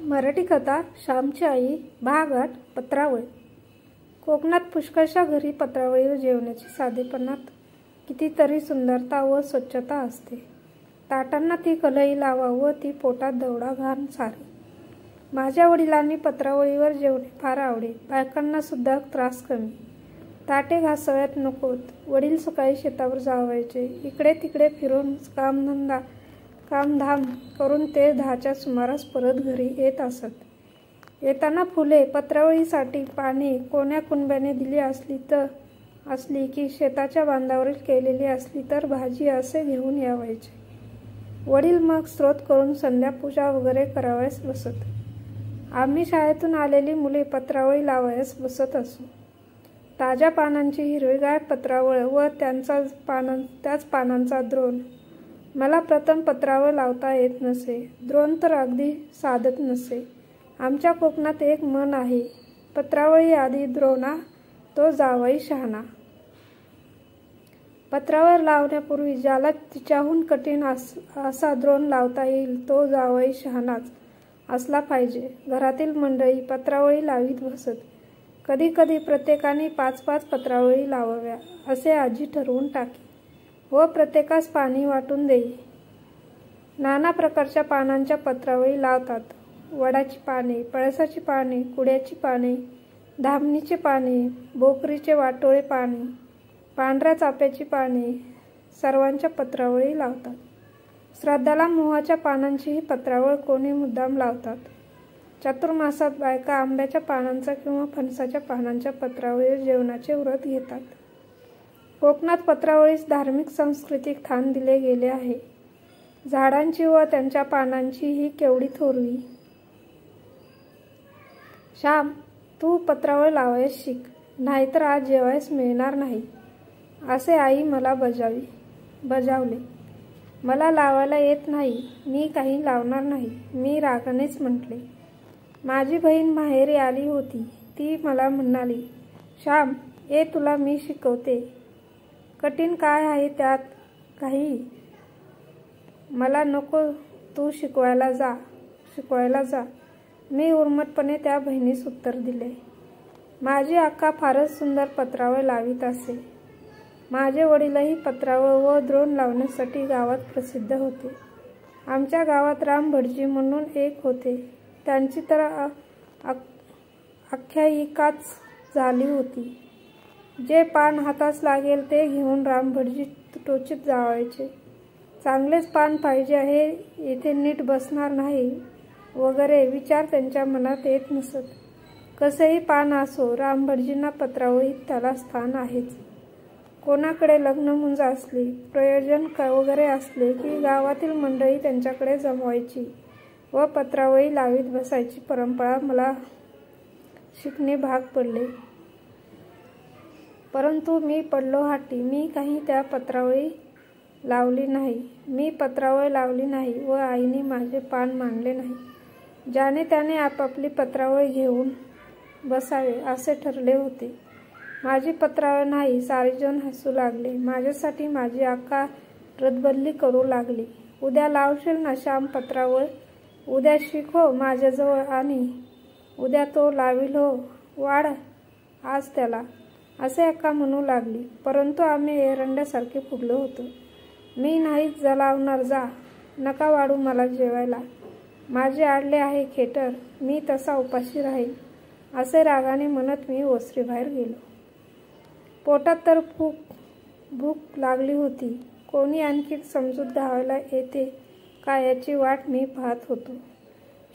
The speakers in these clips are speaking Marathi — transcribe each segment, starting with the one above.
मराठी कथा श्यामची आई भाग 8 पत्रावळी। कोकणात पुष्कळशा घरी पत्रावळीवर जेवण्याची साधेपणात कितीतरी सुंदरता व स्वच्छता असते। ताटांना ती कलई लावा व ती पोटात दवडा घाण सारी। माझ्या वडिलांनी पत्रावळीवर जेवणे फार आवडे। बायकांना सुद्धा त्रास कमी। ताटे घासाव्यात नकोत। वडील सकाळी शेतावर जावायचे। इकडे तिकडे फिरून कामधाम करून ते 10च्या सुमारास परत घरी येत असत। येताना फुले, पत्रावळीसाठी पाने कोण्या कुणब्याने दिली असली की शेताच्या बांधावर केलेली असली तर भाजी असे घेऊन यावायचे। वडील मग स्तोत्र करून संध्यापूजा वगैरे करावयास बसत। आम्ही शाळेतून आलेली मुले पत्रावळी लावायस बसत असू। ताज्या पानांची हिरवीगार पत्रावळ व त्याच पानांचा द्रोण। मला प्रथम पत्रावळ लावता येत नसे। द्रोण तर अगदी साधत नसे। आमच्या कोकणात एक म्हण आहे, पत्रावळी आधी द्रोणा तो जावई शहाणा। पत्रावळ लावण्यापूर्वी ज्याला तिच्याहून कठीण असा द्रोण लावता येईल तो जावई शहाणाच असला पाहिजे। घरातील मंडळी पत्रावळी लावीत बसत। कधी कधी प्रत्येकाने 5-5 पत्रावळी लावाव्या असे आजी ठरवून टाकी व प्रत्येकास पाणी वाटून देई। नाना प्रकारच्या पानांच्या पत्रावळी लावतात। वडाची पाने, पळसाची पाने, कुड्याची पाने, धामणीचे पाने, बोकरीचे वाटोळे पाने, पांढऱ्या चाफ्याची पाने सर्वांच्या पत्रावळी लावतात। श्राद्धाला मोहाच्या पानांचीही पत्रावळ कोणी मुद्दाम लावतात। चातुर्मासात बायका आंब्याच्या पानांचा किंवा फणसाच्या पानांच्या पत्रावळीवर जेवणाचे व्रत घेतात। कोकणात पत्रावळीस धार्मिक सांस्कृतिक स्थान दिले गेले आहे। झाडांची व त्यांच्या पानांची ही केवढी थोरवी। श्याम, तू पत्रावळ लावायस शिक, नाहीतर आज जेवायस मिळणार नाही असे आई मला बजावले। मला लावायला येत नाही, मी काही लावणार नाही, मी रागानेच म्हटले। माझी बहीण माहेरी आली होती। ती मला म्हणाली, श्याम ये तुला मी शिकवते। कठीण काय आहे त्यात काही? मला नको, तू शिकवायला जा। मी उर्मटपणे त्या बहिणीस उत्तर दिले। माझी अक्का फारच सुंदर पत्रावळ लावीत असे। माझे वडीलही पत्रावळ व द्रोण लावण्यासाठी गावात प्रसिद्ध होते। आमच्या गावात राम भटजी म्हणून एक होते। त्यांची तर आख्यायिकाच झाली होती। जे पान हातास लागेल ते घेऊन राम भटजी टोचीत जावायचे। चांगलेच पान पाहिजे आहे, येथे नीट बसणार नाही वगैरे विचार त्यांच्या मनात येत नसत। कसेही पान असो, राम भटजींना पत्रावळीत त्याला स्थान आहेच। कोणाकडे लग्नमुंज असली, प्रयोजन वगैरे असले की गावातील मंडळी त्यांच्याकडे जमवायची व पत्रावळी लावीत बसायची परंपरा मला शिकणे भाग पडले। परंतु मी पडलो हाटी। मी काही त्या पत्रावळी लावली नाही व आईने माझे पान मांडले नाही। ज्याने त्याने आपापली पत्रावळी घेऊन बसावे असे ठरले होते। माझी पत्रावळ नाही, सारेजण हसू लागले। माझ्यासाठी माझी अक्का रदबदली करू लागली। उद्या लावशील ना श्याम पत्रावळ? उद्या शिक हो माझ्याजवळ आणि उद्या तो लावील हो, वाढ आज त्याला असे अक्का म्हणू लागली। परंतु आम्ही एरंड्यासारखे फुगलो होतो। मी नाहीच लावणार, जा, नका वाढू मला जेवायला, माझे आडले आहे खेटर, मी तसा उपाशी राहील असे रागाने म्हणत मी ओसरीबाहेर गेलो। पोटात तर भूक लागली होती। कोणी आणखी समजूत घालायला येते का याची वाट मी पाहत होतो।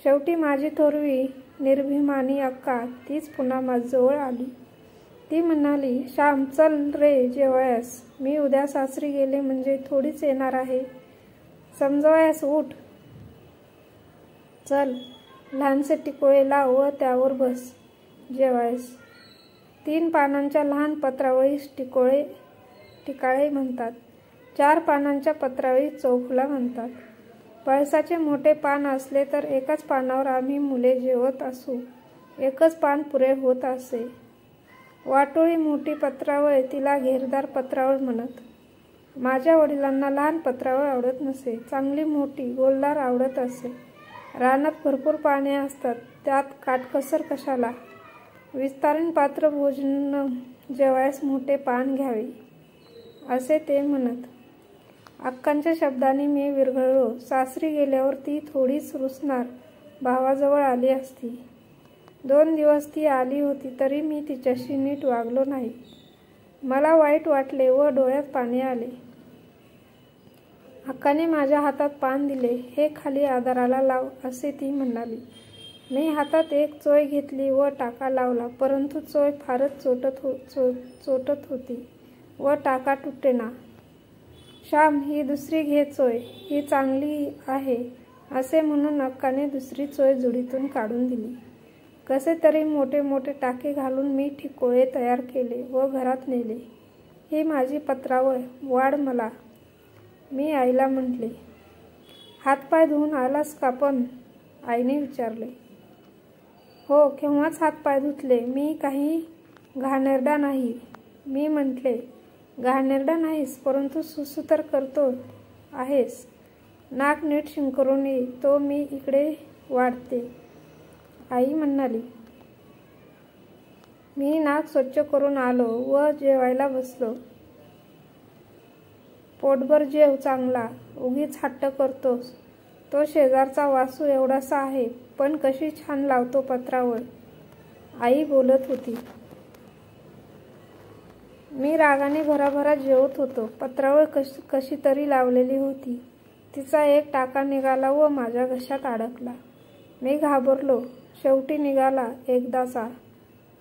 शेवटी माझी थोरवी निर्भिमानी अक्का तीच पुन्हा माझ्याजवळ आली। ती म्हणाली, श्याम चल रे जेवायस, मी उद्या सासरी गेले म्हणजे थोडीच येणार आहे, समजवायस, उठ, चल, लहानसे टिकोळे लाव व त्यावर बस जेवायस। 3 पानांच्या लहान पत्रावळीस टिकाळे म्हणतात। 4 पानांच्या पत्रावळीस चौफुला म्हणतात। पळसाचे मोठे पान असले तर एकाच पानावर आम्ही मुले जेवत असू। एकच पान पुरे होत असे। वाटोळी मोठी पत्रावळ तिला घेरदार पत्रावळ म्हणत। माझ्या वडिलांना लहान पत्रावळ आवडत नसे, चांगली मोठी गोलदार आवडत असे। रानात भरपूर पाने असतात, त्यात काटकसर कशाला? विस्तारीन पात्र भोजन जेवायस मोठे पान घ्यावे, असे ते म्हणत. अक्कांच्या शब्दांनी मी विरघळलो. सासरी गेल्यावर ती थोडीच रुसणार भावाजवळ आली असती. 2 दिवस ती आली होती तरी मी तिच्याशी नीट वागलो नाही. मला वाईट वाटले व डोळ्यात पाणी आले. अक्काने माझ्या हातात पान दिले. हे खाली आधाराला लाव, असे ती म्हणाली. मी हातात एक चोय घेतली व टाका लावला, परंतु चोय फारच चोटत होती व टाका तुटेना. श्याम, ही दुसरी घे चोय, ही चांगली आहे, असे म्हणून अक्काने दुसरी चोय जुडीतून काढून दिली. कसे तरी मोठे मोठे टाके घालून मी ठिकोळे तयार केले व घरात नेले. ही माझी पत्रावळ, वाढ मला, मी आईला म्हटले. हातपाय धुवून आलास का पण? आईने विचारले. हो, केव्हाच हातपाय धुतले. मी काही घाणेरडा नाही. मी म्हटले, घाणेरडा नाहीस, परंतु सुसू तर करतो आहेस. नाक नीट शिंकरून ये, तो मी इकडे वाढते. आई म्हणाली. मी नाक स्वच्छ करून आलो व जेवायला बसलो. पोटभर जेव चांगला, उगीच हट्ट करतोस. तो शेजारचा वासू एवढासा आहे, पण कशी छान लावतो पत्रावळ, आई बोलत होती. मी रागाने भराभरा जेवत होतो. पत्रावळ कशी तरी लावलेली होती. तिचा एक टाका निघाला व माझ्या घशात अडकला. मी घाबरलो. शेवटी निघाला एकदाचा.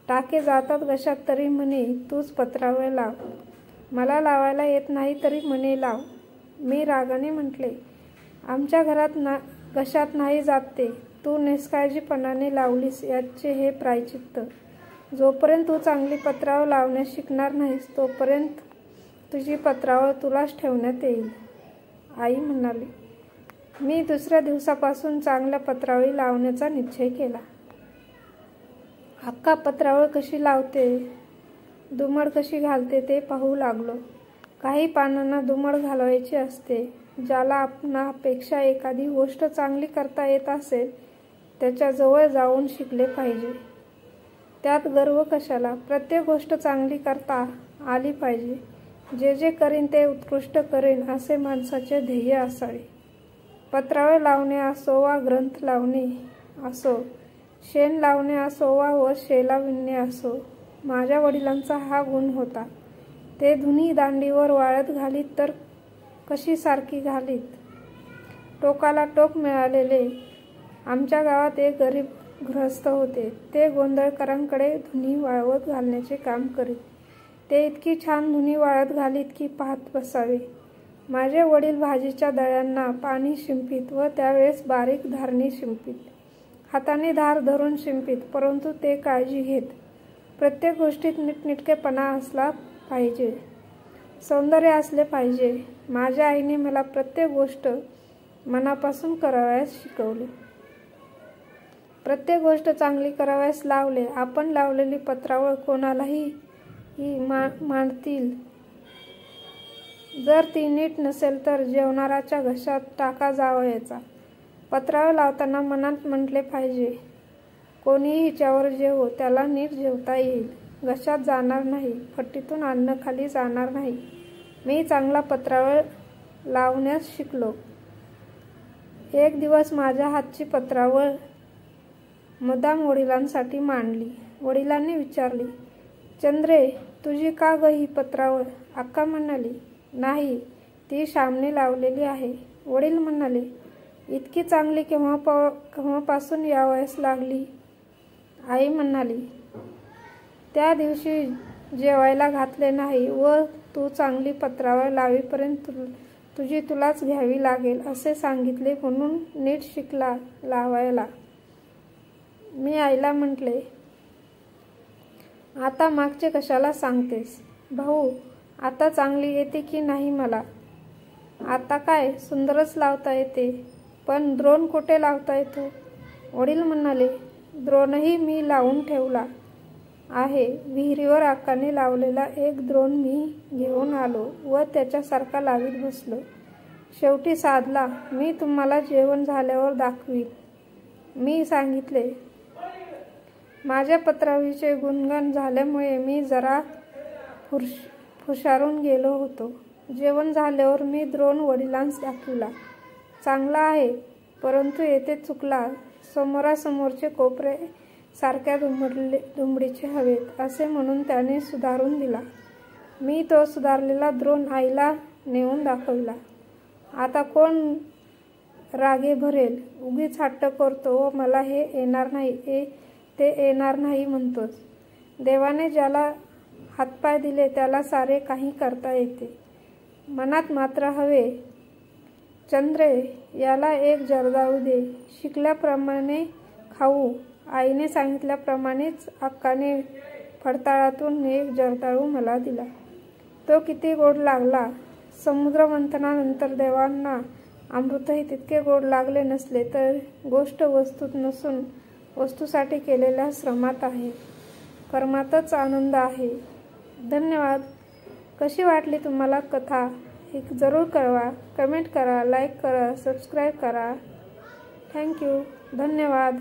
टाके जातात घशात तरी म्हणे, तूच पत्रावळ लाव. मला लावायला येत नाही तरी म्हणे लाव. मी रागाने म्हटले, आमच्या घरात घशात नाही जात ते. तू निष्काळजीपणाने लावलीस याचे हे प्रायचित्त. जोपर्यंत तू चांगली पत्रावळ लावण्यास शिकणार नाहीस, तोपर्यंत तुझी पत्रावळ तुलाच ठेवण्यात येईल, आई म्हणाली. मी दुसऱ्या दिवसापासून चांगल्या पत्रावळी लावण्याचा निश्चय केला. अक्का पत्रावळ कशी लावते, दुमड कशी घालते ते पाहू लागलो. काही पानांना दुमड घालवायची असते. ज्याला आपणापेक्षा एखादी गोष्ट चांगली करता येत असेल, त्याच्या जवळ जाऊन शिकले पाहिजे. त्यात गर्व कशाला? प्रत्येक गोष्ट चांगली करता आली पाहिजे. जे जे करीन ते उत्कृष्ट करेन, असे माणसाचे ध्येय असावे. पत्रावळ लावणे असो वा ग्रंथ लावणे असो, शेण लावणे असो वा शेला विणणे असो, माझ्या वडिलांचा हा गुण होता. ते धुनी दांडीवर वाळत घालीत तर कशी सारखी घालीत. टोकाला टोक मिळालेले. आमच्या गावात एक गरीब गृहस्थ होते. ते गोंधळकरांकडे धुनी वाळवत घालण्याचे काम करीत. ते इतकी छान धुनी वाळत घालीत की पाहत बसावे. माझे वडील भाजीच्या दळ्यांना पाणी शिंपीत व त्यावेळेस बारीक धारणी शिंपीत. हाताने धार धरून शिंपीत, परंतु ते काळजी घेत. प्रत्येक गोष्टीत नीटनेटकेपणा असला पाहिजे, सौंदर्य असले पाहिजे. माझ्या आईने मला प्रत्येक गोष्ट मनापासून करावयास शिकवले. प्रत्येक गोष्ट चांगली करावयास लावले. आपण लावलेली पत्रावळ कोणालाही मांडतील. जर ती नीट नसेल तर जेवणाराच्या घशात टाका जावयाचा. पत्रावळ लावताना मनात म्हटले पाहिजे, कोणीही हिच्यावर जेवो, त्याला नीट जेवता येईल, घशात जाणार नाही, फट्टीतून अन्न खाली जाणार नाही. मी चांगला पत्रावळ लावण्यास शिकलो. एक दिवस माझ्या हातची पत्रावळ मुद्दाम वडिलांसाठी मांडली. वडिलांनी विचारली, चंद्रे, तुझी का ग ही पत्रावळ? अक्का म्हणाली, नाही, ती श्यामने लावलेली आहे. वडील म्हणाले, इतकी चांगली केव्हापासून यावयास लागली? आई म्हणाली, त्या दिवशी जेवायला घातले नाही व तू चांगली पत्रावळ लावीपर्यंत तुझी तुलाच घ्यावी लागेल असे सांगितले, म्हणून नीट शिकला लावायला. मी आईला म्हटले, आता मागचे कशाला सांगतेस? भाऊ, आता चांगली येते की नाही मला? आता काय सुंदरच लावता येते, पण द्रोण कुठे लावता येतो? वडील म्हणाले, द्रोणही मी लावून ठेवला आहे. विहिरीवर अक्काने लावलेला एक द्रोण मी घेऊन आलो व त्याच्यासारखा लावीत बसलो. शेवटी साधला. मी तुम्हाला जेवण झाल्यावर दाखवीन. मी सांगितले, माझ्या पत्रावळीचे गुणगान झाल्यामुळे मी जरा फुशारून गेलो होतो. जेवण झाल्यावर मी द्रोण वडिलांस दाखविला. चांगला आहे, परंतु येथे चुकला. समोरासमोरचे कोपरे सारख्या दुमडीचे हवेत असे म्हणून त्याने सुधारून दिला. मी तो सुधारलेला द्रोण आईला नेऊन दाखविला. आता कोण रागे भरेल? उगीच हट्ट करतो व मला हे येणार नाही, ते येणार नाही म्हणतोस. देवाने ज्याला हातपाय दिले त्याला सारे काही करता येते. मनात मात्र हवे. चंद्रे, याला एक जर्दाळू दे. शिकल्याप्रमाणे खाऊ. आईने सांगितल्याप्रमाणेच अक्काने फडताळातून एक जर्दाळू मला दिला. तो किती गोड लागला. समुद्रमंथनानंतर देवांना अमृतही तितके गोड लागले नसले तर गोष्ट वस्तूत नसून वस्तूसाठी केलेल्या श्रमात आहे, कर्मातच आनंद आहे. धन्यवाद. कशी वाटली तुम्हाला कथा हे जरूर कळवा. कमेंट करा, लाईक करा, सबस्क्राईब करा. थँक्यू. धन्यवाद.